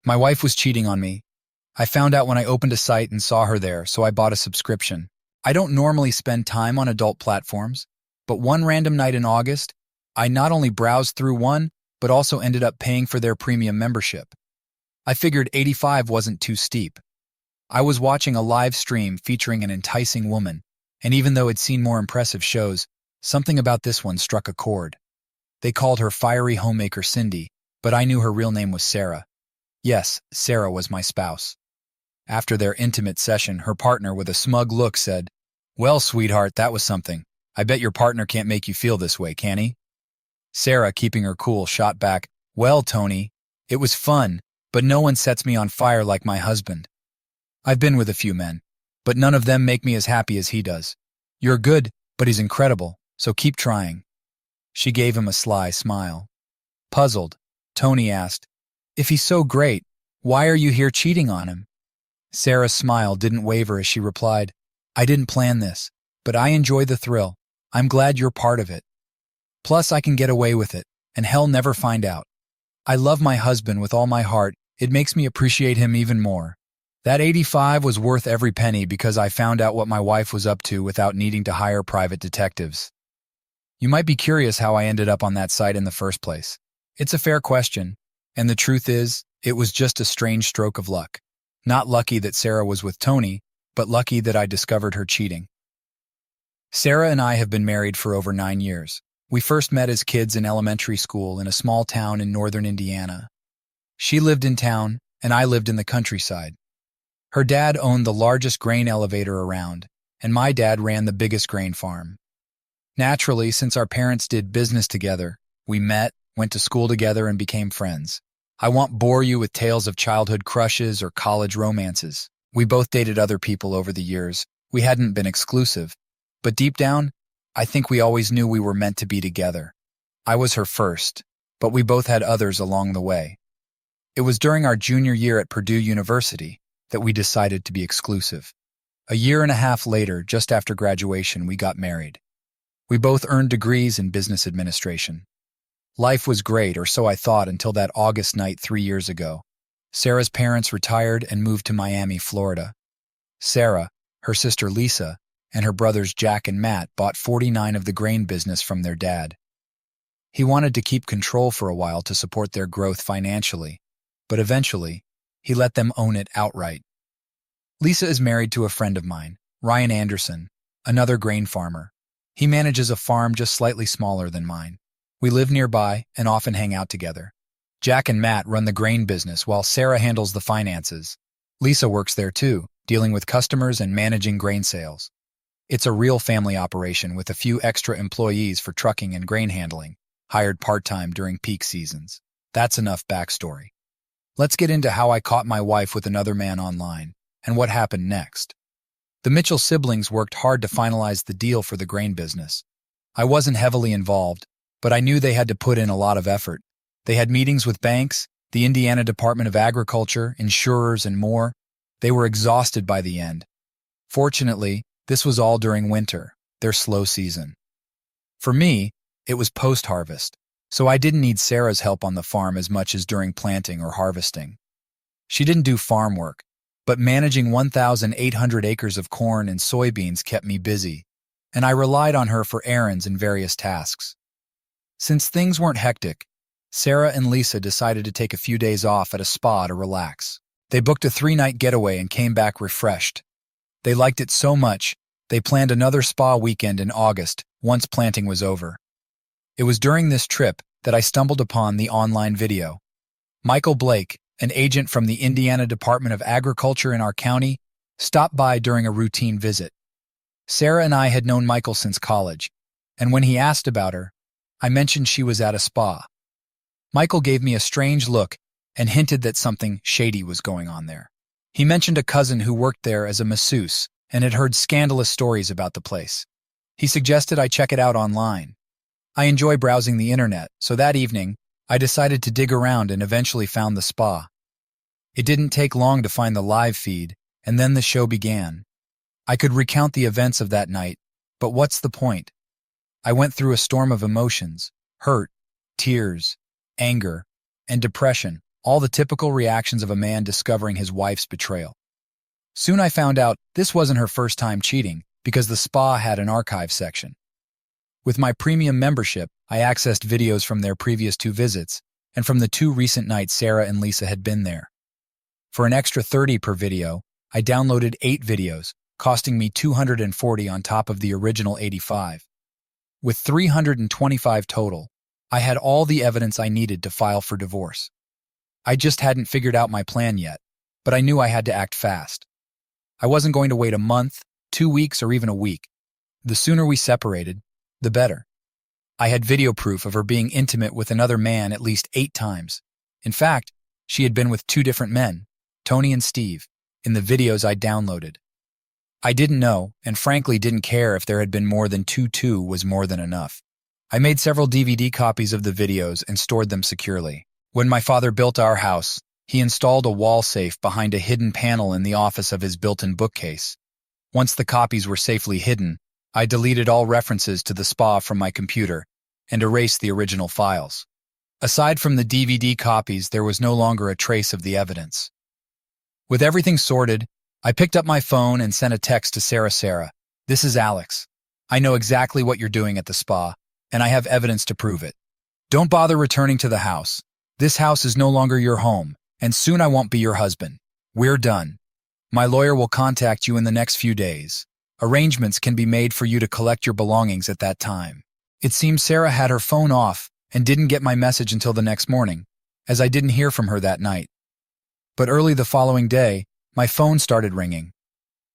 My wife was cheating on me. I found out when I opened a site and saw her there, so I bought a subscription. I don't normally spend time on adult platforms, but one random night in August, I not only browsed through one, but also ended up paying for their premium membership. I figured 85 wasn't too steep. I was watching a live stream featuring an enticing woman, and even though I'd seen more impressive shows, something about this one struck a chord. They called her Fiery Homemaker Cindy, but I knew her real name was Sarah. Yes, Sarah was my spouse. After their intimate session, her partner, with a smug look, said, "Well, sweetheart, that was something. I bet your partner can't make you feel this way, can he?" Sarah, keeping her cool, shot back, "Well, Tony, it was fun, but no one sets me on fire like my husband. I've been with a few men, but none of them make me as happy as he does. You're good, but he's incredible, so keep trying." She gave him a sly smile. Puzzled, Tony asked, "If he's so great, why are you here cheating on him?" Sarah's smile didn't waver as she replied, "I didn't plan this, but I enjoy the thrill. I'm glad you're part of it. Plus, I can get away with it, and hell never find out. I love my husband with all my heart. It makes me appreciate him even more. That 85 was worth every penny because I found out what my wife was up to without needing to hire private detectives." You might be curious how I ended up on that site in the first place. It's a fair question, and the truth is, it was just a strange stroke of luck. Not lucky that Sarah was with Tony, but lucky that I discovered her cheating. Sarah and I have been married for over 9 years. We first met as kids in elementary school in a small town in northern Indiana. She lived in town, and I lived in the countryside. Her dad owned the largest grain elevator around, and my dad ran the biggest grain farm. Naturally, since our parents did business together, we met, went to school together, and became friends. I won't bore you with tales of childhood crushes or college romances. We both dated other people over the years. We hadn't been exclusive. But deep down, I think we always knew we were meant to be together. I was her first, but we both had others along the way. It was during our junior year at Purdue University that we decided to be exclusive. A year and a half later, just after graduation, we got married. We both earned degrees in business administration. Life was great, or so I thought, until that August night 3 years ago. Sarah's parents retired and moved to Miami, Florida. Sarah, her sister Lisa, and her brothers Jack and Matt bought 49 of the grain business from their dad. He wanted to keep control for a while to support their growth financially, but eventually, he let them own it outright. Lisa is married to a friend of mine, Ryan Anderson, another grain farmer. He manages a farm just slightly smaller than mine. We live nearby and often hang out together. Jack and Matt run the grain business while Sarah handles the finances. Lisa works there too, dealing with customers and managing grain sales. It's a real family operation with a few extra employees for trucking and grain handling, hired part-time during peak seasons. That's enough backstory. Let's get into how I caught my wife with another man online, and what happened next. The Mitchell siblings worked hard to finalize the deal for the grain business. I wasn't heavily involved, but I knew they had to put in a lot of effort. They had meetings with banks, the Indiana Department of Agriculture, insurers, and more. They were exhausted by the end. Fortunately, this was all during winter, their slow season. For me, it was post-harvest, so I didn't need Sarah's help on the farm as much as during planting or harvesting. She didn't do farm work, but managing 1,800 acres of corn and soybeans kept me busy, and I relied on her for errands and various tasks. Since things weren't hectic, Sarah and Lisa decided to take a few days off at a spa to relax. They booked a 3-night getaway and came back refreshed. They liked it so much, they planned another spa weekend in August, once planting was over. It was during this trip that I stumbled upon the online video. Michael Blake, an agent from the Indiana Department of Agriculture in our county, stopped by during a routine visit. Sarah and I had known Michael since college, and when he asked about her, I mentioned she was at a spa. Michael gave me a strange look and hinted that something shady was going on there. He mentioned a cousin who worked there as a masseuse and had heard scandalous stories about the place. He suggested I check it out online. I enjoy browsing the internet, so that evening, I decided to dig around and eventually found the spa. It didn't take long to find the live feed, and then the show began. I could recount the events of that night, but what's the point? I went through a storm of emotions, hurt, tears, anger, and depression, all the typical reactions of a man discovering his wife's betrayal. Soon I found out this wasn't her first time cheating because the spa had an archive section. With my premium membership, I accessed videos from their previous 2 visits and from the 2 recent nights Sarah and Lisa had been there. For an extra $30 per video, I downloaded 8 videos, costing me $240 on top of the original $85. With 325 total, I had all the evidence I needed to file for divorce. I just hadn't figured out my plan yet, but I knew I had to act fast. I wasn't going to wait a month, 2 weeks, or even a week. The sooner we separated, the better. I had video proof of her being intimate with another man at least 8 times. In fact, she had been with 2 different men, Tony and Steve, in the videos I downloaded. I didn't know, and frankly didn't care if there had been more than 2 was more than enough. I made several DVD copies of the videos and stored them securely. When my father built our house, he installed a wall safe behind a hidden panel in the office of his built-in bookcase. Once the copies were safely hidden, I deleted all references to the spa from my computer and erased the original files. Aside from the DVD copies, there was no longer a trace of the evidence. With everything sorted, I picked up my phone and sent a text to Sarah. Sarah, this is Alex. I know exactly what you're doing at the spa, and I have evidence to prove it. Don't bother returning to the house. This house is no longer your home, and soon I won't be your husband. We're done. My lawyer will contact you in the next few days. Arrangements can be made for you to collect your belongings at that time. It seems Sarah had her phone off and didn't get my message until the next morning, as I didn't hear from her that night. But early the following day, my phone started ringing.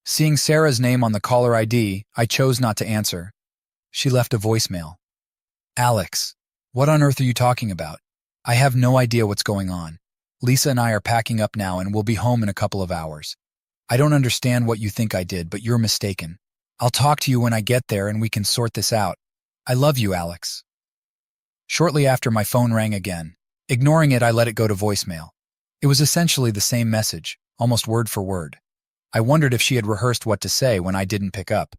Seeing Sarah's name on the caller ID, I chose not to answer. She left a voicemail. Alex, what on earth are you talking about? I have no idea what's going on. Lisa and I are packing up now and we'll be home in a couple of hours. I don't understand what you think I did, but you're mistaken. I'll talk to you when I get there and we can sort this out. I love you, Alex. Shortly after, my phone rang again. Ignoring it, I let it go to voicemail. It was essentially the same message, almost word for word. I wondered if she had rehearsed what to say when I didn't pick up.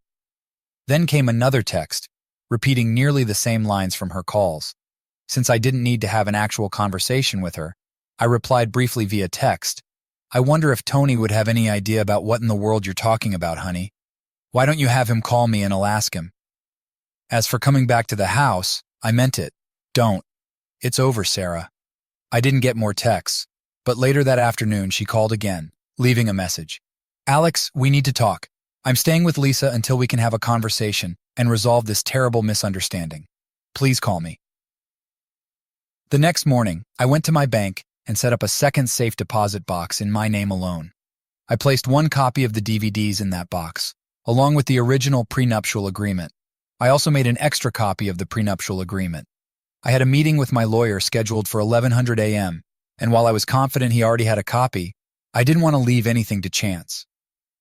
Then came another text, repeating nearly the same lines from her calls. Since I didn't need to have an actual conversation with her, I replied briefly via text. I wonder if Tony would have any idea about what in the world you're talking about, honey. Why don't you have him call me and I'll ask him? As for coming back to the house, I meant it. Don't. It's over, Sarah. I didn't get more texts, but later that afternoon she called again, leaving a message. Alex, we need to talk. I'm staying with Lisa until we can have a conversation and resolve this terrible misunderstanding. Please call me. The next morning, I went to my bank and set up a second safe deposit box in my name alone. I placed 1 copy of the DVDs in that box, along with the original prenuptial agreement. I also made an extra copy of the prenuptial agreement. I had a meeting with my lawyer scheduled for 1100 a.m., and while I was confident he already had a copy, I didn't want to leave anything to chance.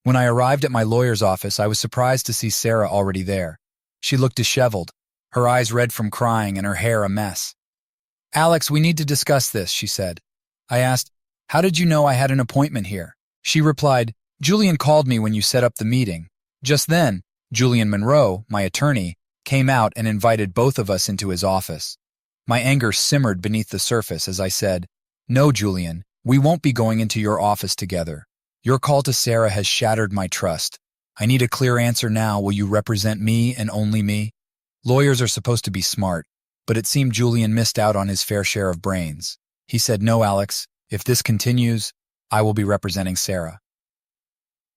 When I arrived at my lawyer's office, I was surprised to see Sarah already there. She looked disheveled, her eyes red from crying and her hair a mess. Alex, we need to discuss this, she said. I asked, how did you know I had an appointment here? She replied, Julian called me when you set up the meeting. Just then, Julian Monroe, my attorney, came out and invited both of us into his office. My anger simmered beneath the surface as I said, No, Julian, we won't be going into your office together. Your call to Sarah has shattered my trust. I need a clear answer now. Will you represent me and only me? Lawyers are supposed to be smart, but it seemed Julian missed out on his fair share of brains. He said, No, Alex, if this continues, I will be representing Sarah.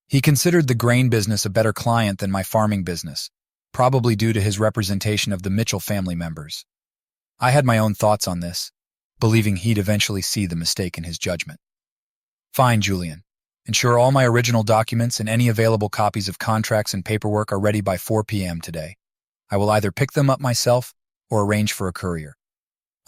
He considered the grain business a better client than my farming business, probably due to his representation of the Mitchell family members. I had my own thoughts on this, believing he'd eventually see the mistake in his judgment. Fine, Julian. Ensure all my original documents and any available copies of contracts and paperwork are ready by 4 p.m. today. I will either pick them up myself or arrange for a courier.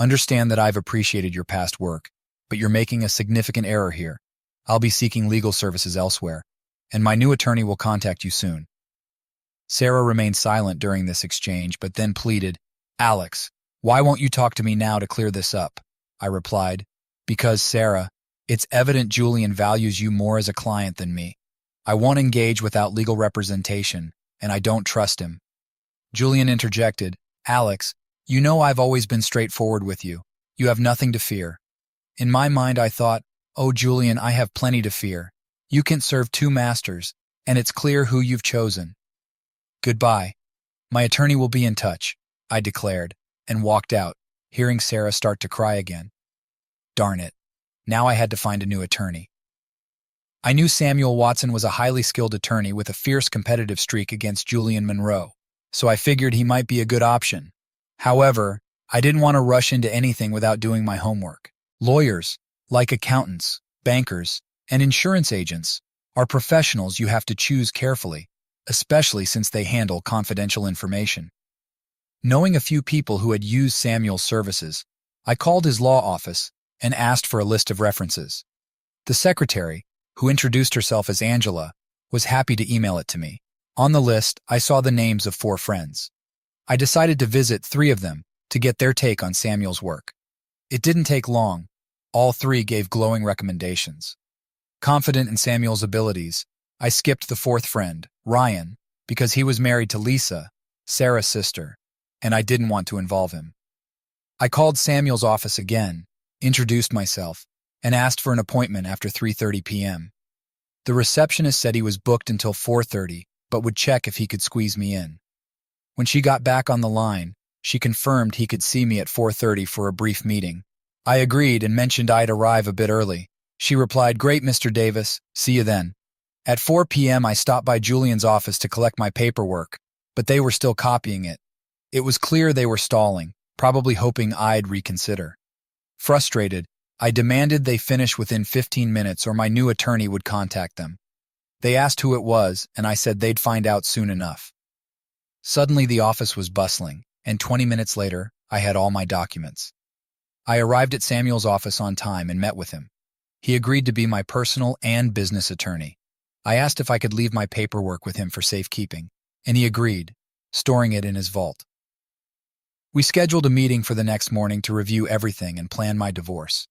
Understand that I've appreciated your past work, but you're making a significant error here. I'll be seeking legal services elsewhere, and my new attorney will contact you soon. Sarah remained silent during this exchange, but then pleaded, Alex, why won't you talk to me now to clear this up? I replied, Because, Sarah, it's evident Julian values you more as a client than me. I won't engage without legal representation, and I don't trust him. Julian interjected, Alex, you know I've always been straightforward with you. You have nothing to fear. In my mind, I thought, "Oh, Julian, I have plenty to fear. You can't serve two masters, and it's clear who you've chosen. Goodbye. My attorney will be in touch," I declared, and walked out, hearing Sarah start to cry again. Darn it. Now I had to find a new attorney. I knew Samuel Watson was a highly skilled attorney with a fierce competitive streak against Julian Monroe, so I figured he might be a good option. However, I didn't want to rush into anything without doing my homework. Lawyers, like accountants, bankers, and insurance agents, are professionals you have to choose carefully, especially since they handle confidential information. Knowing a few people who had used Samuel's services, I called his law office and asked for a list of references. The secretary, who introduced herself as Angela, was happy to email it to me. On the list, I saw the names of 4 friends. I decided to visit 3 of them to get their take on Samuel's work. It didn't take long. All 3 gave glowing recommendations. Confident in Samuel's abilities, I skipped the 4th friend, Ryan, because he was married to Lisa, Sarah's sister, and I didn't want to involve him. I called Samuel's office again, introduced myself, and asked for an appointment after 3:30 p.m. The receptionist said he was booked until 4:30, but would check if he could squeeze me in. When she got back on the line, she confirmed he could see me at 4:30 for a brief meeting. I agreed and mentioned I'd arrive a bit early. She replied, "Great, Mr. Davis, see you then." At 4 p.m. I stopped by Julian's office to collect my paperwork, but they were still copying it. It was clear they were stalling, probably hoping I'd reconsider. Frustrated, I demanded they finish within 15 minutes or my new attorney would contact them. They asked who it was, and I said they'd find out soon enough. Suddenly the office was bustling, and 20 minutes later, I had all my documents. I arrived at Samuel's office on time and met with him. He agreed to be my personal and business attorney. I asked if I could leave my paperwork with him for safekeeping, and he agreed, storing it in his vault. We scheduled a meeting for the next morning to review everything and plan my divorce.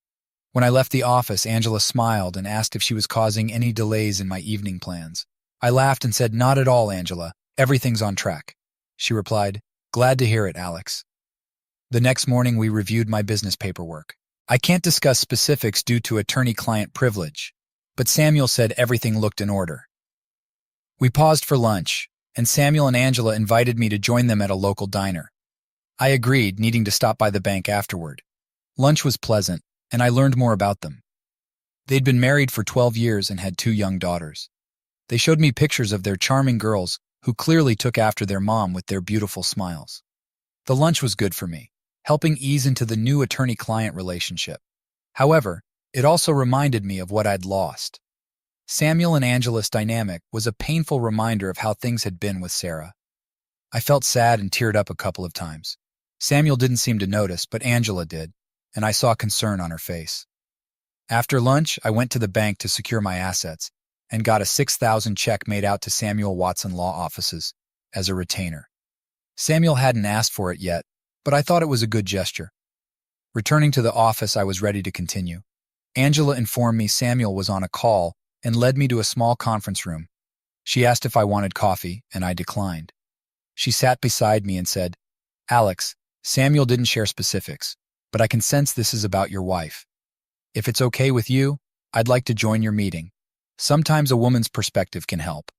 When I left the office, Angela smiled and asked if she was causing any delays in my evening plans. I laughed and said, "Not at all, Angela. Everything's on track." She replied, "Glad to hear it, Alex." The next morning, we reviewed my business paperwork. I can't discuss specifics due to attorney-client privilege, but Samuel said everything looked in order. We paused for lunch, and Samuel and Angela invited me to join them at a local diner. I agreed, needing to stop by the bank afterward. Lunch was pleasant, and I learned more about them. They'd been married for 12 years and had 2 young daughters. They showed me pictures of their charming girls who clearly took after their mom with their beautiful smiles. The lunch was good for me, helping ease into the new attorney-client relationship. However, it also reminded me of what I'd lost. Samuel and Angela's dynamic was a painful reminder of how things had been with Sarah. I felt sad and teared up a couple of times. Samuel didn't seem to notice, but Angela did, and I saw concern on her face. After lunch, I went to the bank to secure my assets and got a $6,000 check made out to Samuel Watson Law Offices as a retainer. Samuel hadn't asked for it yet, but I thought it was a good gesture. Returning to the office, I was ready to continue. Angela informed me Samuel was on a call and led me to a small conference room. She asked if I wanted coffee, and I declined. She sat beside me and said, "Alex, Samuel didn't share specifics, but I can sense this is about your wife. If it's okay with you, I'd like to join your meeting. Sometimes a woman's perspective can help."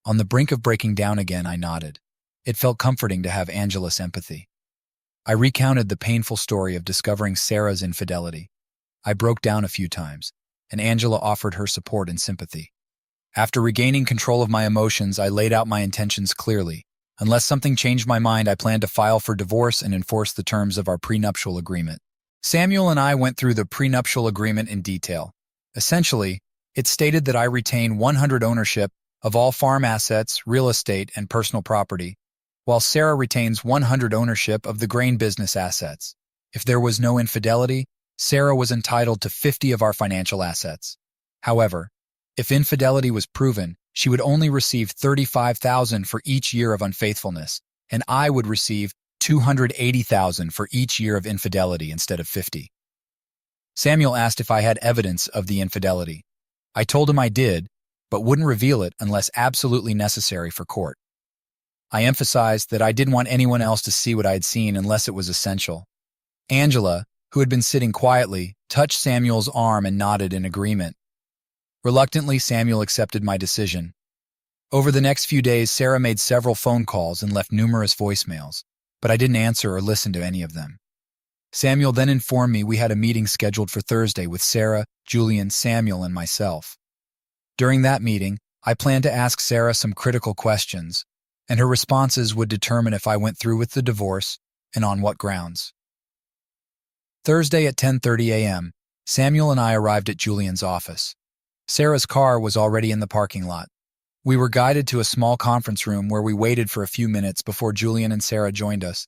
On the brink of breaking down again, I nodded. It felt comforting to have Angela's empathy. I recounted the painful story of discovering Sarah's infidelity. I broke down a few times, and Angela offered her support and sympathy. After regaining control of my emotions, I laid out my intentions clearly. Unless something changed my mind, I planned to file for divorce and enforce the terms of our prenuptial agreement. Samuel and I went through the prenuptial agreement in detail. Essentially, it stated that I retain 100% ownership of all farm assets, real estate, and personal property, while Sarah retains 100% ownership of the grain business assets. If there was no infidelity, Sarah was entitled to 50% of our financial assets. However, if infidelity was proven, she would only receive $35,000 for each year of unfaithfulness, and I would receive $280,000 for each year of infidelity instead of 50. Samuel asked if I had evidence of the infidelity. I told him I did, but wouldn't reveal it unless absolutely necessary for court. I emphasized that I didn't want anyone else to see what I had seen unless it was essential. Angela, who had been sitting quietly, touched Samuel's arm and nodded in agreement. Reluctantly, Samuel accepted my decision. Over the next few days, Sarah made several phone calls and left numerous voicemails, but I didn't answer or listen to any of them. Samuel then informed me we had a meeting scheduled for Thursday with Sarah, Julian, Samuel, and myself. During that meeting, I planned to ask Sarah some critical questions, and her responses would determine if I went through with the divorce and on what grounds. Thursday at 10:30 a.m., Samuel and I arrived at Julian's office. Sarah's car was already in the parking lot. We were guided to a small conference room where we waited for a few minutes before Julian and Sarah joined us.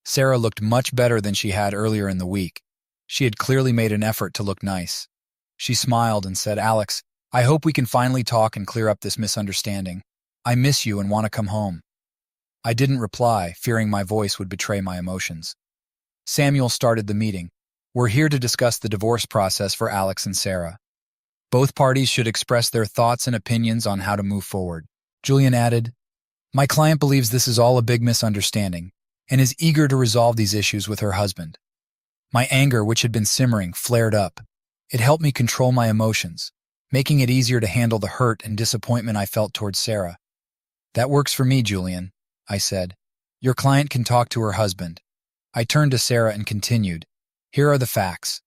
Sarah looked much better than she had earlier in the week. She had clearly made an effort to look nice. She smiled and said, "Alex, I hope we can finally talk and clear up this misunderstanding. I miss you and want to come home." I didn't reply, fearing my voice would betray my emotions. Samuel started the meeting. "We're here to discuss the divorce process for Alex and Sarah. Both parties should express their thoughts and opinions on how to move forward." Julian added, "My client believes this is all a big misunderstanding and is eager to resolve these issues with her husband." My anger, which had been simmering, flared up. It helped me control my emotions, making it easier to handle the hurt and disappointment I felt towards Sarah. "That works for me, Julian," I said. "Your client can talk to her husband." I turned to Sarah and continued, "Here are the facts.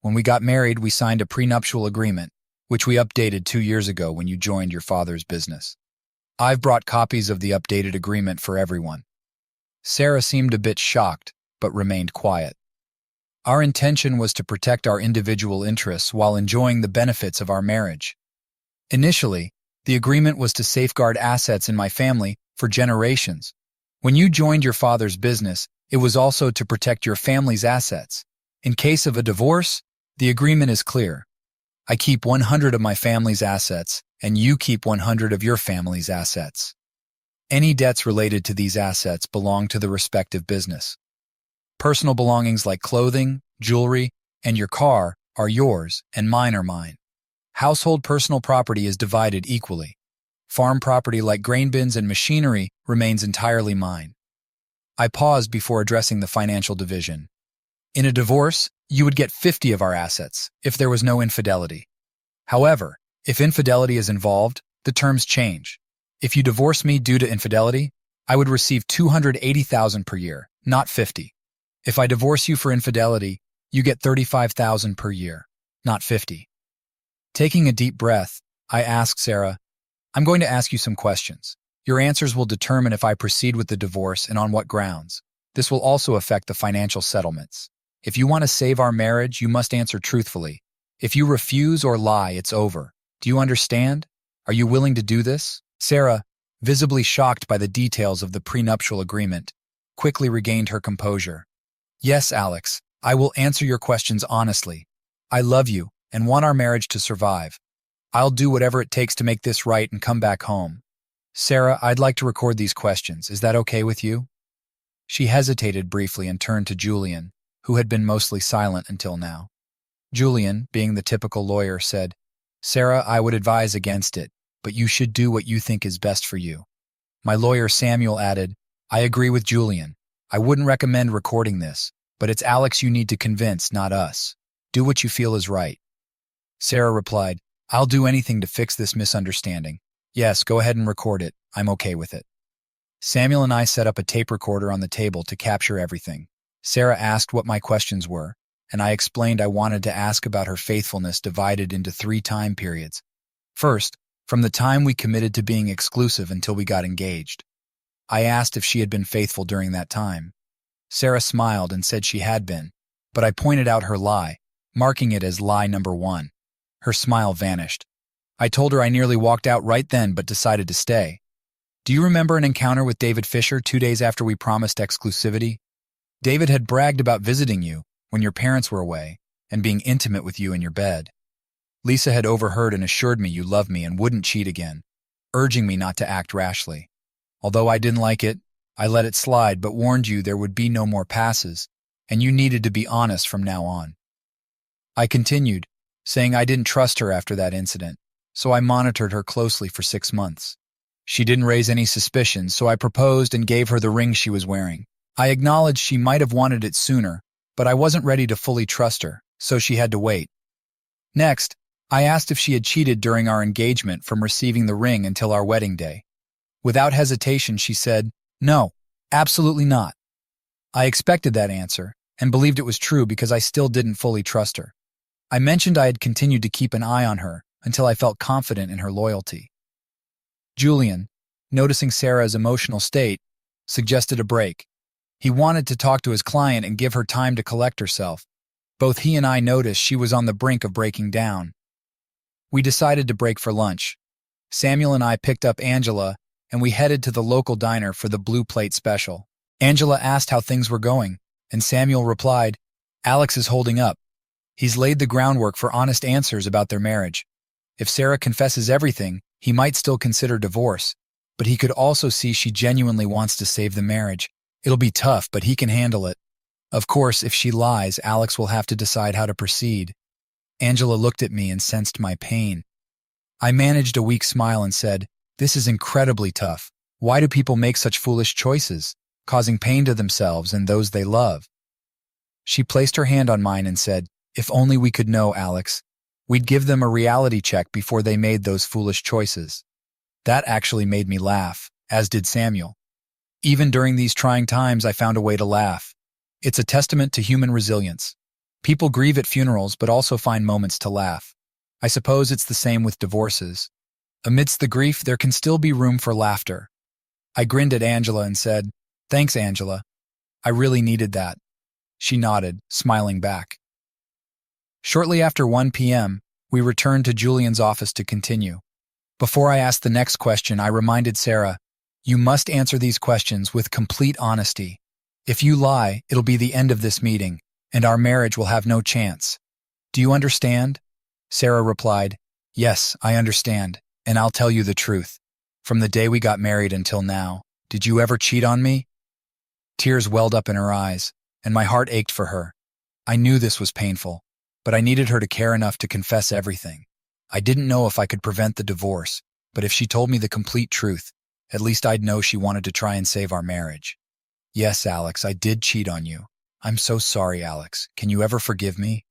When we got married, we signed a prenuptial agreement, which we updated 2 years ago when you joined your father's business. I've brought copies of the updated agreement for everyone." Sarah seemed a bit shocked, but remained quiet. Our intention was to protect our individual interests while enjoying the benefits of our marriage. Initially, the agreement was to safeguard assets in my family for generations. When you joined your father's business, it was also to protect your family's assets. In case of a divorce, the agreement is clear. I keep 100 of my family's assets, and you keep 100 of your family's assets. Any debts related to these assets belong to the respective business. Personal belongings like clothing, jewelry, and your car are yours, and mine are mine. Household personal property is divided equally. Farm property like grain bins and machinery remains entirely mine. I paused before addressing the financial division. In a divorce, you would get 50 of our assets if there was no infidelity. However, if infidelity is involved, the terms change. If you divorce me due to infidelity, I would receive $280,000 per year, not 50. If I divorce you for infidelity, you get $35,000 per year, not 50. Taking a deep breath, I asked Sarah, "I'm going to ask you some questions. Your answers will determine if I proceed with the divorce and on what grounds. This will also affect the financial settlements. If you want to save our marriage, you must answer truthfully. If you refuse or lie, it's over. Do you understand? Are you willing to do this?" Sarah, visibly shocked by the details of the prenuptial agreement, quickly regained her composure. "Yes, Alex, I will answer your questions honestly. I love you and want our marriage to survive. I'll do whatever it takes to make this right and come back home. Sarah, I'd like to record these questions. Is that okay with you?" She hesitated briefly and turned to Julian, who had been mostly silent until now. Julian, being the typical lawyer, said, "Sarah, I would advise against it, but you should do what you think is best for you." My lawyer Samuel added, "I agree with Julian. I wouldn't recommend recording this, but it's Alex you need to convince, not us. Do what you feel is right." Sarah replied, "I'll do anything to fix this misunderstanding. Yes, go ahead and record it. I'm okay with it." Samuel and I set up a tape recorder on the table to capture everything. Sarah asked what my questions were, and I explained I wanted to ask about her faithfulness divided into 3 time periods. First, from the time we committed to being exclusive until we got engaged. I asked if she had been faithful during that time. Sarah smiled and said she had been, but I pointed out her lie, marking it as lie number 1. Her smile vanished. I told her I nearly walked out right then but decided to stay. "Do you remember an encounter with David Fisher 2 days after we promised exclusivity? David had bragged about visiting you when your parents were away and being intimate with you in your bed. Lisa had overheard and assured me you loved me and wouldn't cheat again, urging me not to act rashly. Although I didn't like it, I let it slide but warned you there would be no more passes, and you needed to be honest from now on." I continued, saying I didn't trust her after that incident, so I monitored her closely for 6 months. She didn't raise any suspicions, so I proposed and gave her the ring she was wearing. I acknowledged she might have wanted it sooner, but I wasn't ready to fully trust her. so she had to wait. Next, I asked if she had cheated during our engagement from receiving the ring until our wedding day. Without hesitation, she said, "No, absolutely not." I expected that answer and believed it was true because I still didn't fully trust her. I mentioned I had continued to keep an eye on her until I felt confident in her loyalty. Julian, noticing Sarah's emotional state, suggested a break. He wanted to talk to his client and give her time to collect herself. Both he and I noticed she was on the brink of breaking down. We decided to break for lunch. Samuel and I picked up Angela, and we headed to the local diner for the Blue Plate special. Angela asked how things were going, and Samuel replied, "Alex is holding up. He's laid the groundwork for honest answers about their marriage. If Sarah confesses everything, he might still consider divorce, but he could also see she genuinely wants to save the marriage. It'll be tough, but he can handle it. Of course, if she lies, Alex will have to decide how to proceed." Angela looked at me and sensed my pain. I managed a weak smile and said, "This is incredibly tough. Why do people make such foolish choices, causing pain to themselves and those they love?" She placed her hand on mine and said, "If only we could know, Alex. We'd give them a reality check before they made those foolish choices." That actually made me laugh, as did Samuel. Even during these trying times, I found a way to laugh. It's a testament to human resilience. People grieve at funerals but also find moments to laugh. I suppose it's the same with divorces. Amidst the grief, there can still be room for laughter. I grinned at Angela and said, "Thanks, Angela. I really needed that." She nodded, smiling back. Shortly after 1 p.m., we returned to Julian's office to continue. Before I asked the next question, I reminded Sarah, "You must answer these questions with complete honesty. If you lie, it'll be the end of this meeting, and our marriage will have no chance. Do you understand?" Sarah replied, "Yes, I understand, and I'll tell you the truth. From the day we got married until now, did you ever cheat on me?" Tears welled up in her eyes, and my heart ached for her. I knew this was painful, but I needed her to care enough to confess everything. I didn't know if I could prevent the divorce, but if she told me the complete truth, at least I'd know she wanted to try and save our marriage. "Yes, Alex, I did cheat on you. I'm so sorry, Alex. Can you ever forgive me?"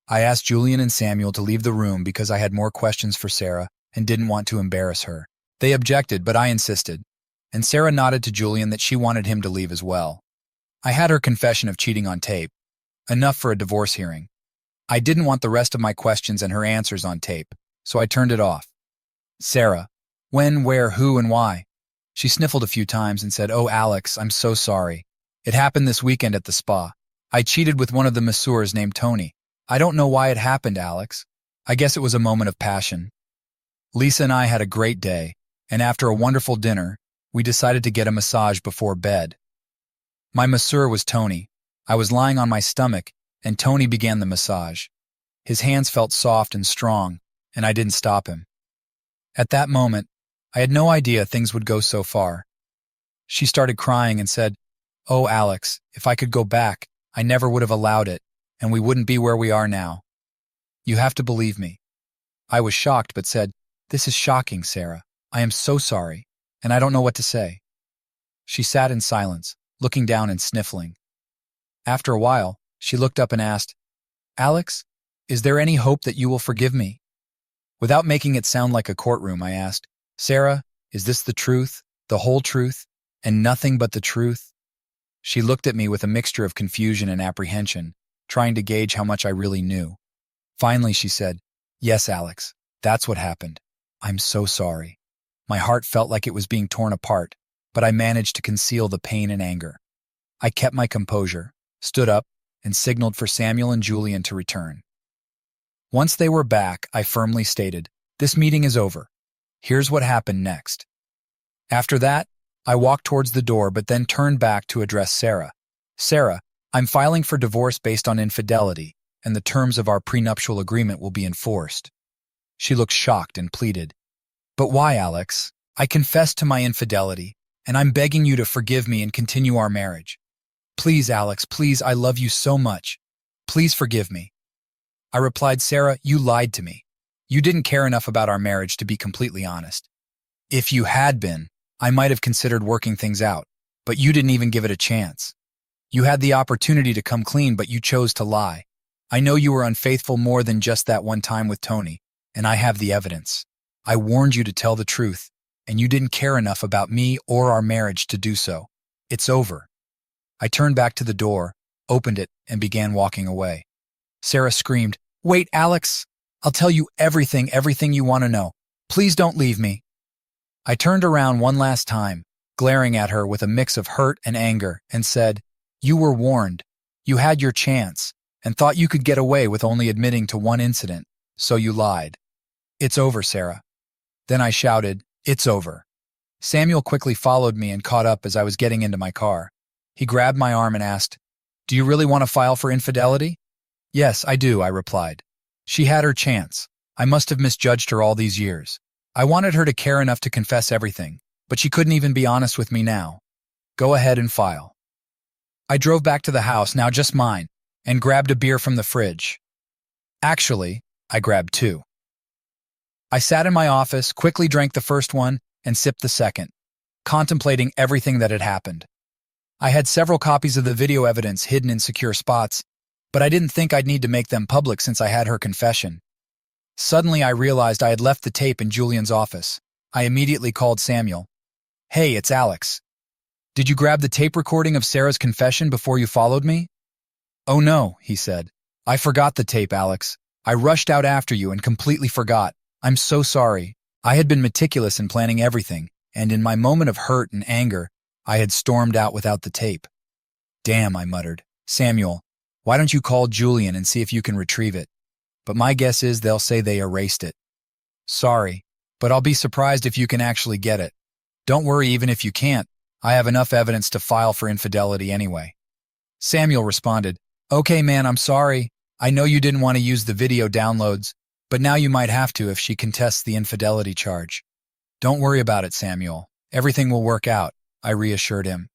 I asked Julian and Samuel to leave the room because I had more questions for Sarah and didn't want to embarrass her. They objected, but I insisted, and Sarah nodded to Julian that she wanted him to leave as well. I had her confession of cheating on tape, enough for a divorce hearing. I didn't want the rest of my questions and her answers on tape, so I turned it off. "Sarah, when, where, who, and why?" She sniffled a few times and said, "Oh, Alex, I'm so sorry. It happened this weekend at the spa. I cheated with one of the masseurs named Tony. I don't know why it happened, Alex. I guess it was a moment of passion." Lisa and I had a great day, and after a wonderful dinner, we decided to get a massage before bed. My masseur was Tony. I was lying on my stomach, and Tony began the massage. His hands felt soft and strong, and I didn't stop him. At that moment, I had no idea things would go so far. She started crying and said, "Oh, Alex, if I could go back, I never would have allowed it, and we wouldn't be where we are now. You have to believe me." I was shocked but said, "This is shocking, Sarah. I am so sorry, and I don't know what to say." She sat in silence, looking down and sniffling. After a while, she looked up and asked, "Alex, is there any hope that you will forgive me?" Without making it sound like a courtroom, I asked, "Sarah, is this the truth, the whole truth, and nothing but the truth?" She looked at me with a mixture of confusion and apprehension, trying to gauge how much I really knew. Finally, she said, "Yes, Alex, that's what happened. I'm so sorry." My heart felt like it was being torn apart, but I managed to conceal the pain and anger. I kept my composure, stood up, and signaled for Samuel and Julian to return. Once they were back, I firmly stated, "This meeting is over. Here's what happened next." After that, I walked towards the door but then turned back to address Sarah. "Sarah, I'm filing for divorce based on infidelity, and the terms of our prenuptial agreement will be enforced." She looked shocked and pleaded, "But why, Alex? I confessed to my infidelity, and I'm begging you to forgive me and continue our marriage. Please, Alex, please, I love you so much. Please forgive me." I replied, "Sarah, you lied to me. You didn't care enough about our marriage to be completely honest. If you had been, I might have considered working things out, but you didn't even give it a chance. You had the opportunity to come clean, but you chose to lie. I know you were unfaithful more than just that one time with Tony, and I have the evidence. I warned you to tell the truth, and you didn't care enough about me or our marriage to do so. It's over." I turned back to the door, opened it, and began walking away. Sarah screamed, "Wait, Alex! I'll tell you everything you want to know. Please don't leave me." I turned around one last time, glaring at her with a mix of hurt and anger, and said, "You were warned. You had your chance, and thought you could get away with only admitting to one incident, so you lied. It's over, Sarah." Then I shouted, "It's over." Samuel quickly followed me and caught up as I was getting into my car. He grabbed my arm and asked, "Do you really want to file for infidelity?" "Yes, I do," I replied. "She had her chance. I must have misjudged her all these years. I wanted her to care enough to confess everything, but she couldn't even be honest with me now. Go ahead and file." I drove back to the house, now just mine, and grabbed a beer from the fridge. Actually, I grabbed two. I sat in my office, quickly drank the first one, and sipped the second, contemplating everything that had happened. I had several copies of the video evidence hidden in secure spots, but I didn't think I'd need to make them public since I had her confession. Suddenly, I realized I had left the tape in Julian's office. I immediately called Samuel. "Hey, it's Alex. Did you grab the tape recording of Sarah's confession before you followed me?" "Oh no," he said. "I forgot the tape, Alex. I rushed out after you and completely forgot. I'm so sorry. I had been meticulous in planning everything, and in my moment of hurt and anger, I had stormed out without the tape." "Damn," I muttered. "Samuel, why don't you call Julian and see if you can retrieve it? But my guess is they'll say they erased it." "Sorry, but I'll be surprised if you can actually get it. Don't worry even if you can't. I have enough evidence to file for infidelity anyway." Samuel responded, "Okay, man, I'm sorry. I know you didn't want to use the video downloads, but now you might have to if she contests the infidelity charge." "Don't worry about it, Samuel. Everything will work out," I reassured him.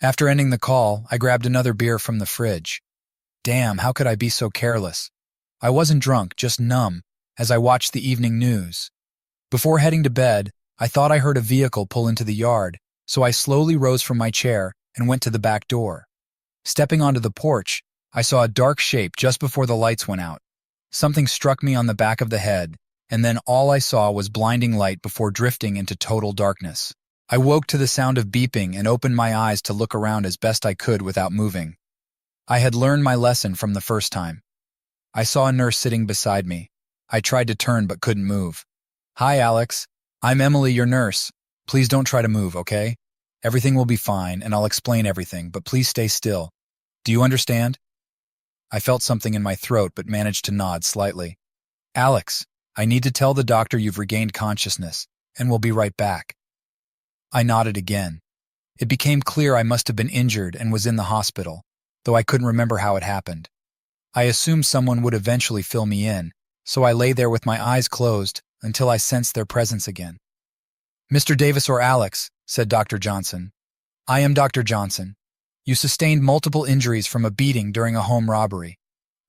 After ending the call, I grabbed another beer from the fridge. Damn, how could I be so careless? I wasn't drunk, just numb, as I watched the evening news. Before heading to bed, I thought I heard a vehicle pull into the yard, so I slowly rose from my chair and went to the back door. Stepping onto the porch, I saw a dark shape just before the lights went out. Something struck me on the back of the head, and then all I saw was blinding light before drifting into total darkness. I woke to the sound of beeping and opened my eyes to look around as best I could without moving. I had learned my lesson from the first time. I saw a nurse sitting beside me. I tried to turn but couldn't move. "Hi, Alex. I'm Emily, your nurse. Please don't try to move, okay? Everything will be fine, and I'll explain everything, but please stay still. Do you understand?" I felt something in my throat but managed to nod slightly. "Alex, I need to tell the doctor you've regained consciousness, and we'll be right back." I nodded again. It became clear I must have been injured and was in the hospital, though I couldn't remember how it happened. I assumed someone would eventually fill me in, so I lay there with my eyes closed until I sensed their presence again. "Mr. Davis or Alex," said Dr. Johnson. "I am Dr. Johnson. You sustained multiple injuries from a beating during a home robbery.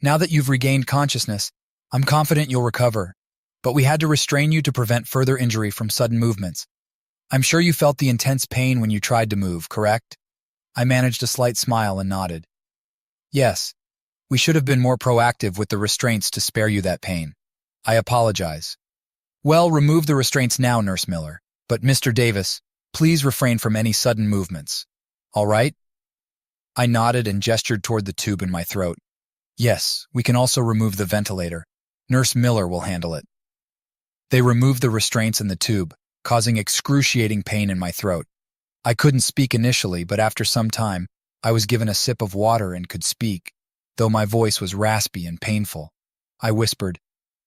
Now that you've regained consciousness, I'm confident you'll recover, but we had to restrain you to prevent further injury from sudden movements. I'm sure you felt the intense pain when you tried to move, correct?" I managed a slight smile and nodded. "Yes. We should have been more proactive with the restraints to spare you that pain. I apologize." "Well, remove the restraints now, Nurse Miller. But Mr. Davis, please refrain from any sudden movements. All right?" I nodded and gestured toward the tube in my throat. "Yes, we can also remove the ventilator. Nurse Miller will handle it." They removed the restraints in the tube, causing excruciating pain in my throat. I couldn't speak initially, but after some time, I was given a sip of water and could speak, though my voice was raspy and painful. I whispered,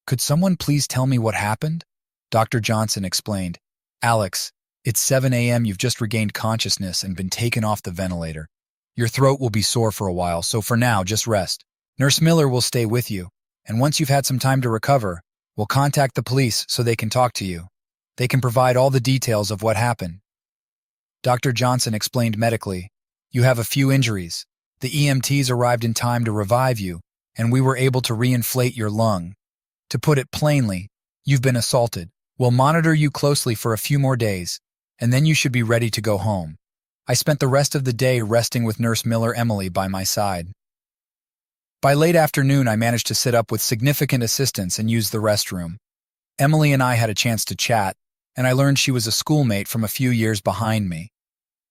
"Could someone please tell me what happened?" Dr. Johnson explained, "Alex, it's 7 a.m. You've just regained consciousness and been taken off the ventilator. Your throat will be sore for a while, so for now, just rest. Nurse Miller will stay with you, and once you've had some time to recover, we'll contact the police so they can talk to you. They can provide all the details of what happened." Dr. Johnson explained medically, "You have a few injuries. The EMTs arrived in time to revive you, and we were able to reinflate your lung. To put it plainly, you've been assaulted. We'll monitor you closely for a few more days, and then you should be ready to go home." I spent the rest of the day resting with Nurse Miller Emily by my side. By late afternoon, I managed to sit up with significant assistance and use the restroom. Emily and I had a chance to chat, and I learned she was a schoolmate from a few years behind me.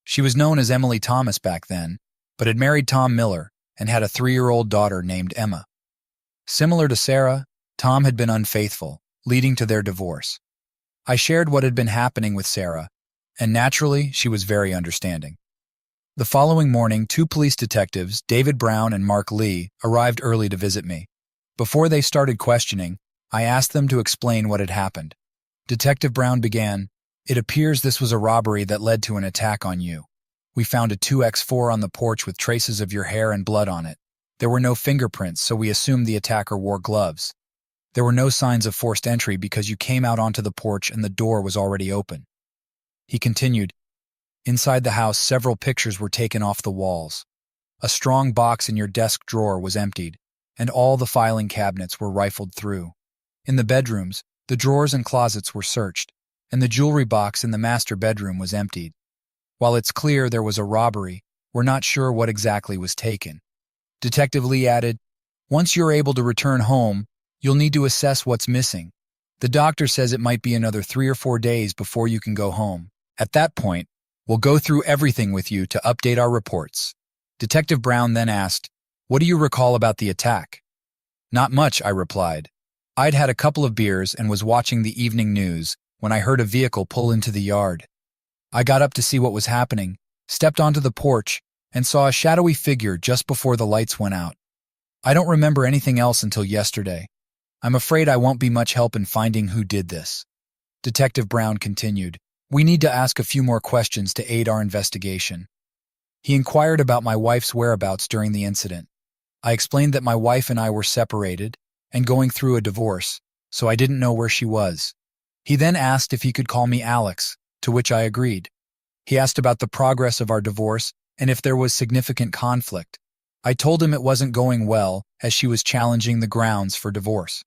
She was known as Emily Thomas back then, but had married Tom Miller and had a 3-year-old daughter named Emma. Similar to Sarah, Tom had been unfaithful, leading to their divorce. I shared what had been happening with Sarah, and naturally, she was very understanding. The following morning, 2 police detectives, David Brown and Mark Lee, arrived early to visit me. Before they started questioning, I asked them to explain what had happened. Detective Brown began, "It appears this was a robbery that led to an attack on you. We found a 2X4 on the porch with traces of your hair and blood on it. There were no fingerprints, so we assumed the attacker wore gloves. There were no signs of forced entry because you came out onto the porch and the door was already open." He continued, "Inside the house, several pictures were taken off the walls. A strong box in your desk drawer was emptied, and all the filing cabinets were rifled through. In the bedrooms, the drawers and closets were searched, and the jewelry box in the master bedroom was emptied. While it's clear there was a robbery, we're not sure what exactly was taken." Detective Lee added, "Once you're able to return home, you'll need to assess what's missing. The doctor says it might be another 3 or 4 days before you can go home. At that point, we'll go through everything with you to update our reports." Detective Brown then asked, "What do you recall about the attack?" "Not much," I replied. "I'd had a couple of beers and was watching the evening news when I heard a vehicle pull into the yard. I got up to see what was happening, stepped onto the porch, and saw a shadowy figure just before the lights went out. I don't remember anything else until yesterday. I'm afraid I won't be much help in finding who did this." Detective Brown continued, "We need to ask a few more questions to aid our investigation." He inquired about my wife's whereabouts during the incident. I explained that my wife and I were separated and going through a divorce, so I didn't know where she was. He then asked if he could call me Alex, to which I agreed. He asked about the progress of our divorce and if there was significant conflict. I told him it wasn't going well as she was challenging the grounds for divorce.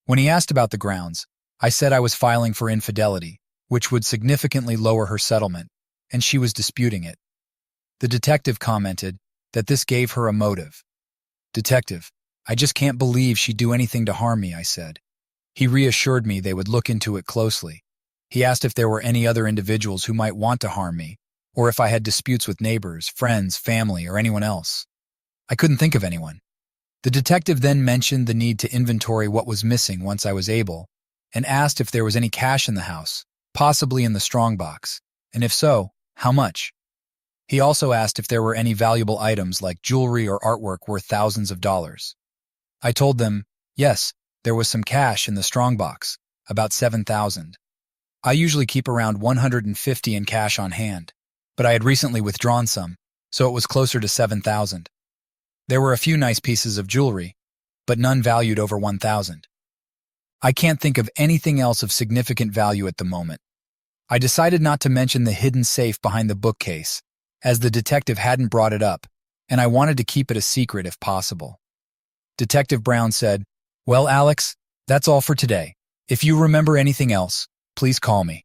When he asked about the grounds, I said I was filing for infidelity, which would significantly lower her settlement, and she was disputing it. The detective commented that this gave her a motive. "Detective, I just can't believe she'd do anything to harm me," I said. He reassured me they would look into it closely. He asked if there were any other individuals who might want to harm me, or if I had disputes with neighbors, friends, family, or anyone else. I couldn't think of anyone. The detective then mentioned the need to inventory what was missing once I was able, and asked if there was any cash in the house, possibly in the strongbox, and if so, how much. He also asked if there were any valuable items like jewelry or artwork worth thousands of dollars. I told them, yes, there was some cash in the strongbox, about $7,000. I usually keep around $150 in cash on hand, but I had recently withdrawn some, so it was closer to $7,000. There were a few nice pieces of jewelry, but none valued over $1,000. I can't think of anything else of significant value at the moment. I decided not to mention the hidden safe behind the bookcase, as the detective hadn't brought it up, and I wanted to keep it a secret if possible. Detective Brown said, "Well, Alex, that's all for today. If you remember anything else, please call me.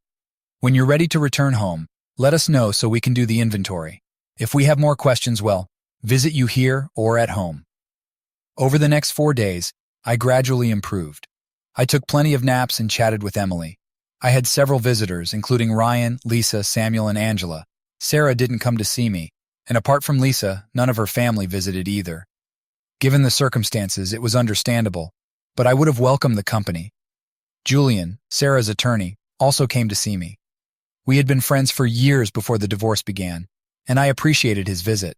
When you're ready to return home, let us know so we can do the inventory. If we have more questions, well, visit you here or at home." Over the next 4 days, I gradually improved. I took plenty of naps and chatted with Emily. I had several visitors, including Ryan, Lisa, Samuel, and Angela. Sarah didn't come to see me, and apart from Lisa, none of her family visited either. Given the circumstances, it was understandable, but I would have welcomed the company. Julian, Sarah's attorney, also came to see me. We had been friends for years before the divorce began, and I appreciated his visit.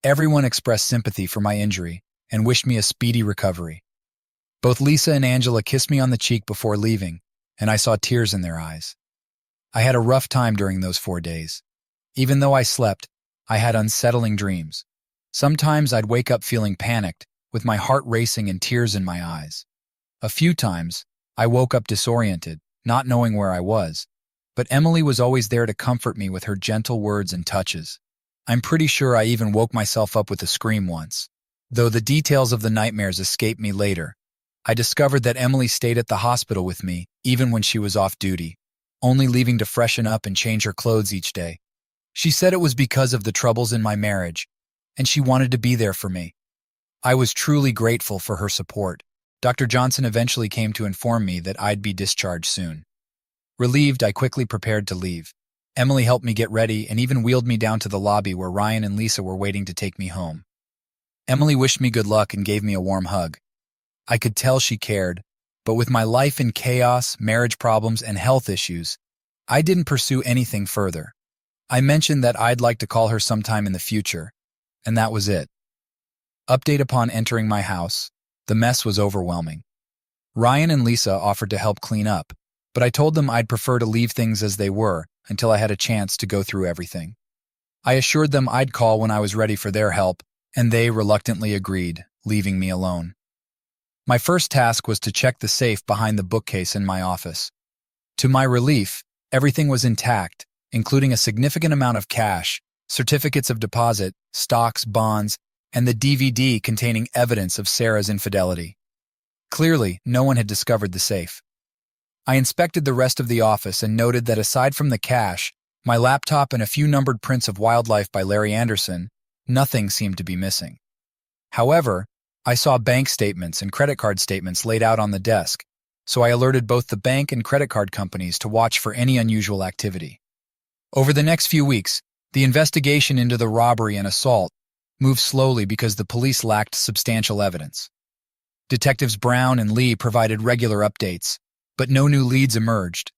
Everyone expressed sympathy for my injury and wished me a speedy recovery. Both Lisa and Angela kissed me on the cheek before leaving, and I saw tears in their eyes. I had a rough time during those 4 days. Even though I slept, I had unsettling dreams. Sometimes I'd wake up feeling panicked, with my heart racing and tears in my eyes. A few times, I woke up disoriented, not knowing where I was, but Emily was always there to comfort me with her gentle words and touches. I'm pretty sure I even woke myself up with a scream once. Though the details of the nightmares escaped me later, I discovered that Emily stayed at the hospital with me, even when she was off duty, only leaving to freshen up and change her clothes each day. She said it was because of the troubles in my marriage, and she wanted to be there for me. I was truly grateful for her support. Dr. Johnson eventually came to inform me that I'd be discharged soon. Relieved, I quickly prepared to leave. Emily helped me get ready and even wheeled me down to the lobby where Ryan and Lisa were waiting to take me home. Emily wished me good luck and gave me a warm hug. I could tell she cared, but with my life in chaos, marriage problems, and health issues, I didn't pursue anything further. I mentioned that I'd like to call her sometime in the future, and that was it. Update upon entering my house, the mess was overwhelming. Ryan and Lisa offered to help clean up, but I told them I'd prefer to leave things as they were until I had a chance to go through everything. I assured them I'd call when I was ready for their help, and they reluctantly agreed, leaving me alone. My first task was to check the safe behind the bookcase in my office. To my relief, everything was intact, including a significant amount of cash, certificates of deposit, stocks, bonds, and the DVD containing evidence of Sarah's infidelity. Clearly, no one had discovered the safe. I inspected the rest of the office and noted that aside from the cash, my laptop and a few numbered prints of Wildlife by Larry Anderson, nothing seemed to be missing. However, I saw bank statements and credit card statements laid out on the desk, so I alerted both the bank and credit card companies to watch for any unusual activity. Over the next few weeks, the investigation into the robbery and assault moved slowly because the police lacked substantial evidence. Detectives Brown and Lee provided regular updates, but no new leads emerged.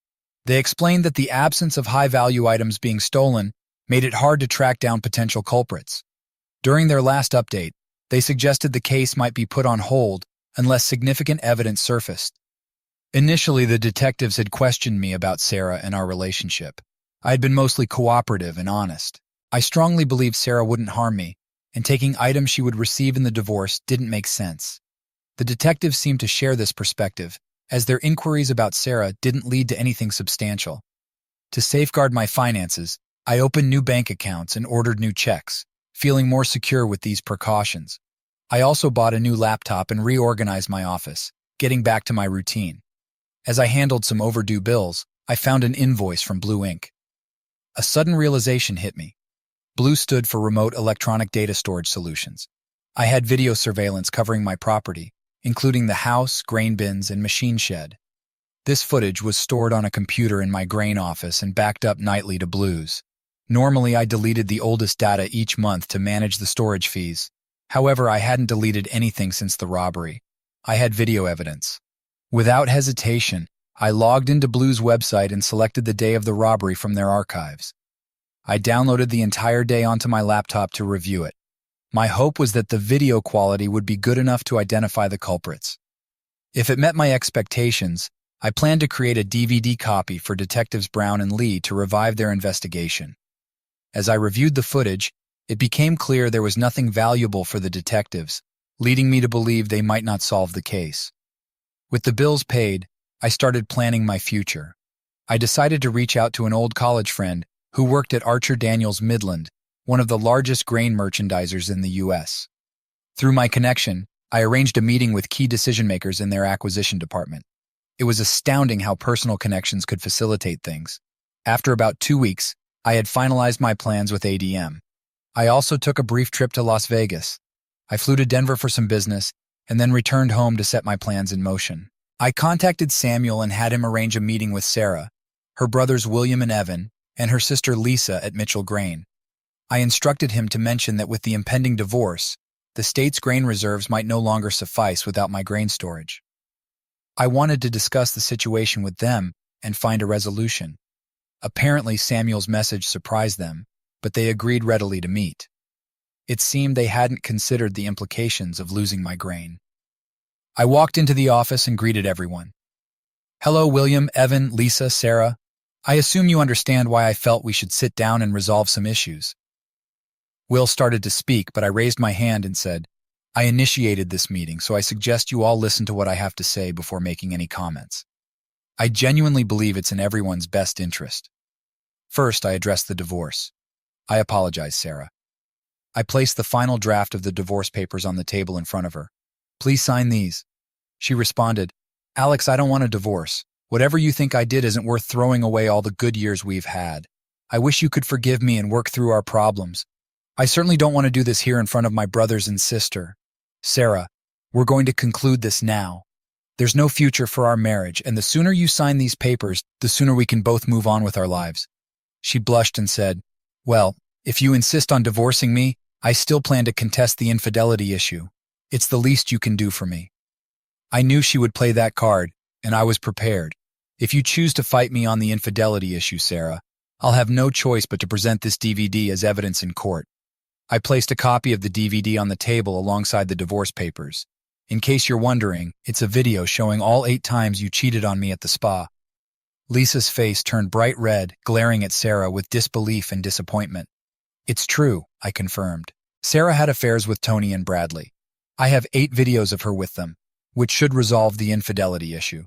They explained that the absence of high-value items being stolen made it hard to track down potential culprits. During their last update, they suggested the case might be put on hold unless significant evidence surfaced. Initially, the detectives had questioned me about Sarah and our relationship. I had been mostly cooperative and honest. I strongly believed Sarah wouldn't harm me, and taking items she would receive in the divorce didn't make sense. The detectives seemed to share this perspective, as their inquiries about Sarah didn't lead to anything substantial. To safeguard my finances, I opened new bank accounts and ordered new checks, feeling more secure with these precautions. I also bought a new laptop and reorganized my office, getting back to my routine. As I handled some overdue bills, I found an invoice from Blue Inc. A sudden realization hit me. Blue stood for Remote Electronic Data Storage Solutions. I had video surveillance covering my property, including the house, grain bins, and machine shed. This footage was stored on a computer in my grain office and backed up nightly to Blue's. Normally, I deleted the oldest data each month to manage the storage fees. However, I hadn't deleted anything since the robbery. I had video evidence. Without hesitation, I logged into Blue's website and selected the day of the robbery from their archives. I downloaded the entire day onto my laptop to review it. My hope was that the video quality would be good enough to identify the culprits. If it met my expectations, I planned to create a DVD copy for Detectives Brown and Lee to revive their investigation. As I reviewed the footage, it became clear there was nothing valuable for the detectives, leading me to believe they might not solve the case. With the bills paid, I started planning my future. I decided to reach out to an old college friend who worked at Archer Daniels Midland, one of the largest grain merchandisers in the U.S. Through my connection, I arranged a meeting with key decision-makers in their acquisition department. It was astounding how personal connections could facilitate things. After about 2 weeks, I had finalized my plans with ADM. I also took a brief trip to Las Vegas. I flew to Denver for some business, and then returned home to set my plans in motion. I contacted Samuel and had him arrange a meeting with Sarah, her brothers William and Evan, and her sister Lisa at Mitchell Grain. I instructed him to mention that with the impending divorce, the state's grain reserves might no longer suffice without my grain storage. I wanted to discuss the situation with them and find a resolution. Apparently, Samuel's message surprised them, but they agreed readily to meet. It seemed they hadn't considered the implications of losing my grain. I walked into the office and greeted everyone. "Hello, William, Evan, Lisa, Sarah. I assume you understand why I felt we should sit down and resolve some issues." Will started to speak, but I raised my hand and said, "I initiated this meeting, so I suggest you all listen to what I have to say before making any comments. I genuinely believe it's in everyone's best interest." First, I addressed the divorce. "I apologize, Sarah." I placed the final draft of the divorce papers on the table in front of her. "Please sign these." She responded, "Alex, I don't want a divorce. Whatever you think I did isn't worth throwing away all the good years we've had. I wish you could forgive me and work through our problems. I certainly don't want to do this here in front of my brothers and sister." Sarah, we're going to conclude this now. There's no future for our marriage, and the sooner you sign these papers, the sooner we can both move on with our lives. She blushed and said, well, if you insist on divorcing me, I still plan to contest the infidelity issue. It's the least you can do for me. I knew she would play that card, and I was prepared. If you choose to fight me on the infidelity issue, Sarah, I'll have no choice but to present this DVD as evidence in court. I placed a copy of the DVD on the table alongside the divorce papers. In case you're wondering, it's a video showing all 8 times you cheated on me at the spa. Lisa's face turned bright red, glaring at Sarah with disbelief and disappointment. It's true, I confirmed. Sarah had affairs with Tony and Bradley. I have 8 videos of her with them, which should resolve the infidelity issue.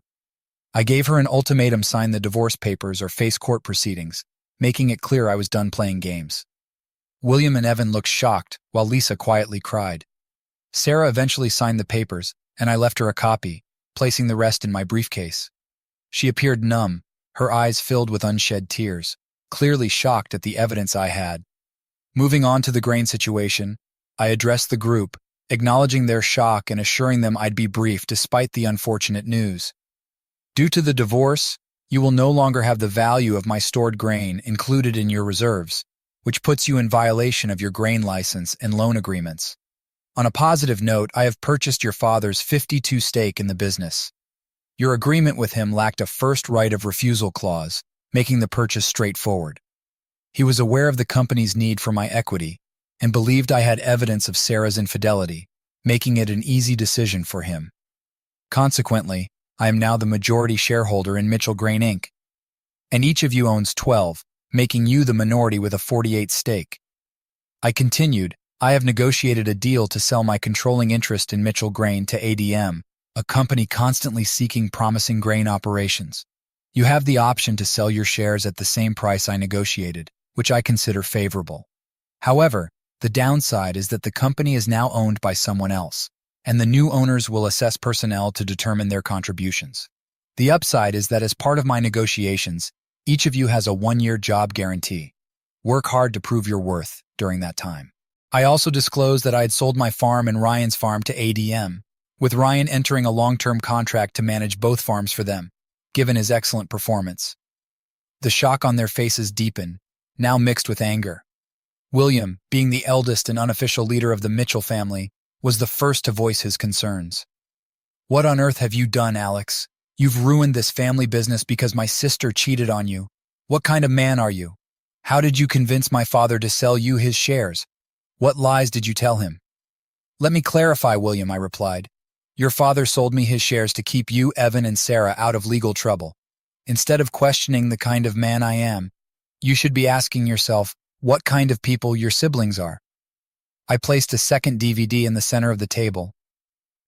I gave her an ultimatum: sign the divorce papers or face court proceedings, making it clear I was done playing games. William and Evan looked shocked, while Lisa quietly cried. Sarah eventually signed the papers, and I left her a copy, placing the rest in my briefcase. She appeared numb, her eyes filled with unshed tears, clearly shocked at the evidence I had. Moving on to the grain situation, I addressed the group, acknowledging their shock and assuring them I'd be brief despite the unfortunate news. Due to the divorce, you will no longer have the value of my stored grain included in your reserves, which puts you in violation of your grain license and loan agreements. On a positive note, I have purchased your father's 52% stake in the business. Your agreement with him lacked a first right of refusal clause, making the purchase straightforward. He was aware of the company's need for my equity and believed I had evidence of Sarah's infidelity, making it an easy decision for him. Consequently, I am now the majority shareholder in Mitchell Grain Inc., and each of you owns 12, making you the minority with a 48% stake. I continued, I have negotiated a deal to sell my controlling interest in Mitchell Grain to ADM, a company constantly seeking promising grain operations. You have the option to sell your shares at the same price I negotiated, which I consider favorable. However, the downside is that the company is now owned by someone else, and the new owners will assess personnel to determine their contributions. The upside is that as part of my negotiations, each of you has a 1-year job guarantee. Work hard to prove your worth during that time. I also disclosed that I had sold my farm and Ryan's farm to ADM, with Ryan entering a long-term contract to manage both farms for them, given his excellent performance. The shock on their faces deepened, now mixed with anger. William, being the eldest and unofficial leader of the Mitchell family, was the first to voice his concerns. What on earth have you done, Alex? You've ruined this family business because my sister cheated on you. What kind of man are you? How did you convince my father to sell you his shares? What lies did you tell him? Let me clarify, William, I replied. Your father sold me his shares to keep you, Evan, and Sarah out of legal trouble. Instead of questioning the kind of man I am, you should be asking yourself what kind of people your siblings are. I placed a second DVD in the center of the table.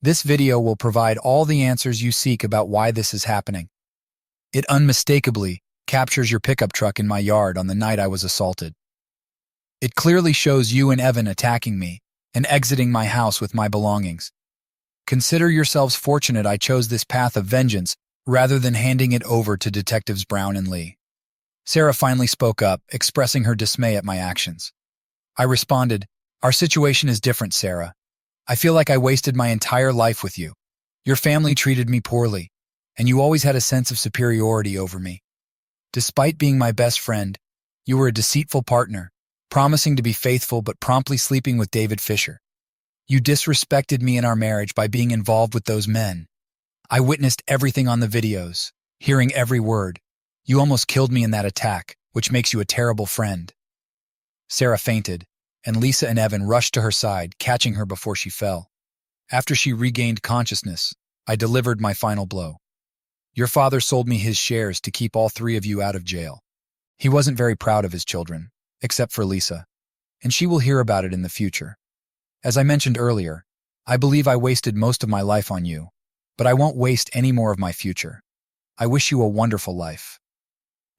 This video will provide all the answers you seek about why this is happening. It unmistakably captures your pickup truck in my yard on the night I was assaulted. It clearly shows you and Evan attacking me and exiting my house with my belongings. Consider yourselves fortunate I chose this path of vengeance rather than handing it over to Detectives Brown and Lee. Sarah finally spoke up, expressing her dismay at my actions. I responded, Our situation is different, Sarah. I feel like I wasted my entire life with you. Your family treated me poorly, and you always had a sense of superiority over me. Despite being my best friend, you were a deceitful partner, promising to be faithful but promptly sleeping with David Fisher. You disrespected me in our marriage by being involved with those men. I witnessed everything on the videos, hearing every word. You almost killed me in that attack, which makes you a terrible friend. Sarah fainted, and Lisa and Evan rushed to her side, catching her before she fell. After she regained consciousness, I delivered my final blow. Your father sold me his shares to keep all 3 of you out of jail. He wasn't very proud of his children, except for Lisa, and she will hear about it in the future. As I mentioned earlier, I believe I wasted most of my life on you, but I won't waste any more of my future. I wish you a wonderful life.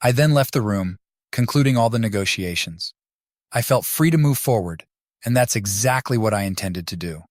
I then left the room, concluding all the negotiations. I felt free to move forward, and that's exactly what I intended to do.